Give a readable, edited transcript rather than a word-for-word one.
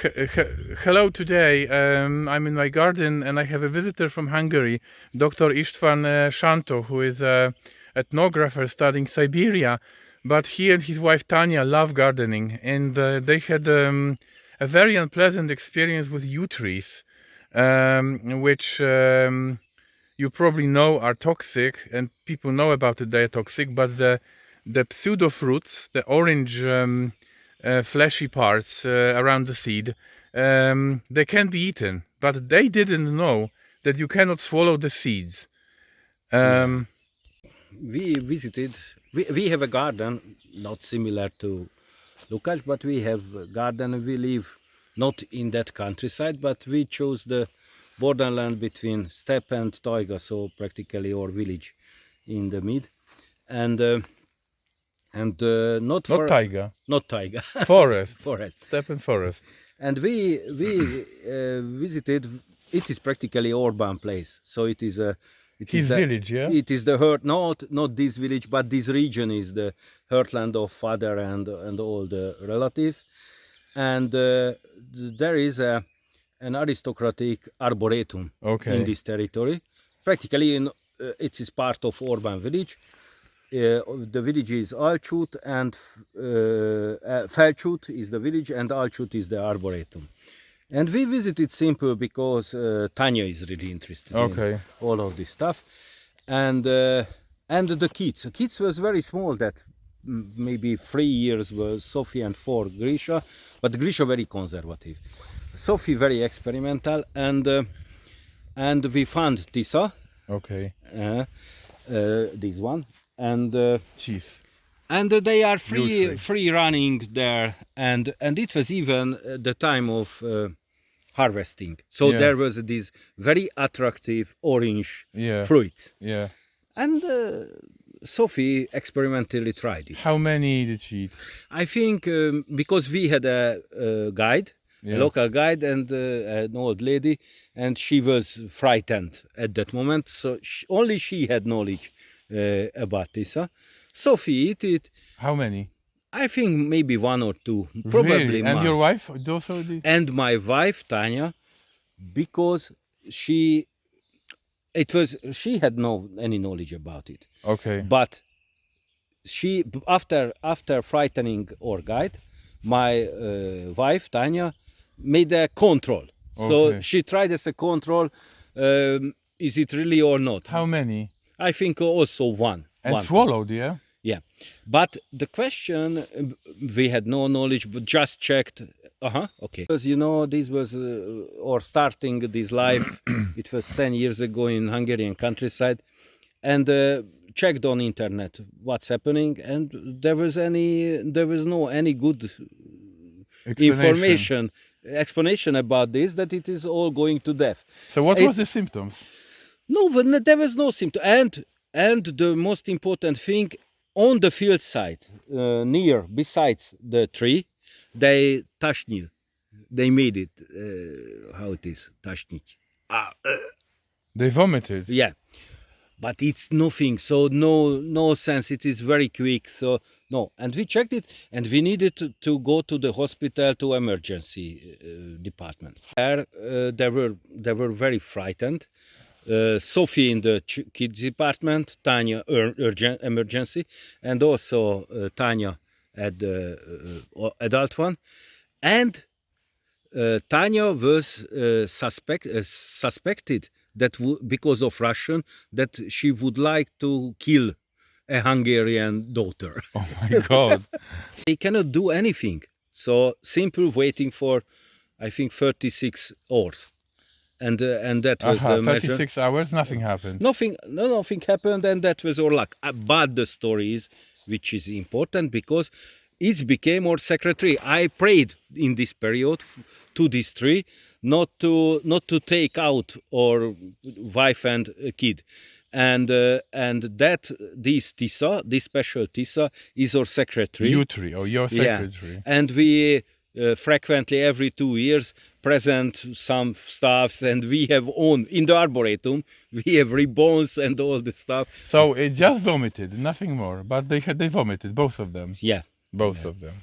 Hello today. I'm in my garden and I have a visitor from Hungary, Dr. István Sánto, who is an ethnographer studying Siberia. But he and his wife Tanya love gardening, and they had a very unpleasant experience with yew trees, which you probably know are toxic, and people know about it, they're toxic, but the pseudo fruits, the orange fleshy parts around the seed, they can be eaten, but they didn't know that you cannot swallow the seeds. We visited, we have a garden, not similar to Lukács, but we have a garden. We live not in that countryside, but we chose the borderland between steppe and taiga, so practically our village in the mid. And not taiga. Not taiga. Forest. Forest. Steppe and forest. And we visited. It is practically urban place, so it is a. It is village, yeah. It is the hurt, not this village, but this region is the heartland of father and all the relatives, and there is an aristocratic arboretum in this territory. Practically, it is part of urban village. The village is Alcsút, and Felcsút is the village, and Alcsút is the arboretum. And we visited simple because Tanya is really interested in all of this stuff, and the kids was very small, that maybe 3 years was Sophie and 4 Grisha, but Grisha very conservative, Sophie very experimental, and we found Tisa, this one, and cheese. And they are free running there, and it was even the time of harvesting. So there was this very attractive orange fruit. Yeah. And Sophie experimentally tried it. How many did she eat? I think because we had a guide, a local guide, and an old lady, and she was frightened at that moment. So only she had knowledge about Tisa. Sophie ate it. How many? I think maybe 1 or 2, probably. Really? And your wife also did? And my wife Tanya, because she had any knowledge about it. But she, after frightening our guide, my wife Tanya made a control. So she tried as a control. Is it really or not? How many? I think also 1. And swallowed, yeah? Yeah. But the question, we had no knowledge, but just checked. Because, this was, or starting this life, it was 10 years ago in Hungarian countryside, and checked on internet what's happening, and there was no any good explanation about this, that it is all going to death. So what was the symptoms? No, there was no symptom. And the most important thing, on the field side, besides the tree, they tashnil. They made it, how it is, tashnit. They vomited? Yeah. But it's nothing, so no sense, it is very quick, so no. And we checked it, and we needed to go to the hospital, to emergency department. They were very frightened. Sophie in the kids department, Tanya urgent emergency, and also Tanya at the adult one. And Tanya was suspected that because of Russian, that she would like to kill a Hungarian daughter. Oh my God! They cannot do anything. So simple waiting for, I think, 36 hours. And that was the 36 hours, nothing happened. Nothing happened, and that was our luck. But the story is, which is important, because it became our secretary. I prayed in this period to this tree not to take out our wife and kid, and that this Tisa, this special Tisa, is our secretary. Yew tree, or your secretary. Yeah. And we frequently, every 2 years, present some stuffs, and we have in the arboretum, we have ribbons and all the stuff. So it just vomited, nothing more, but they vomited, both of them. Yeah. Both of them.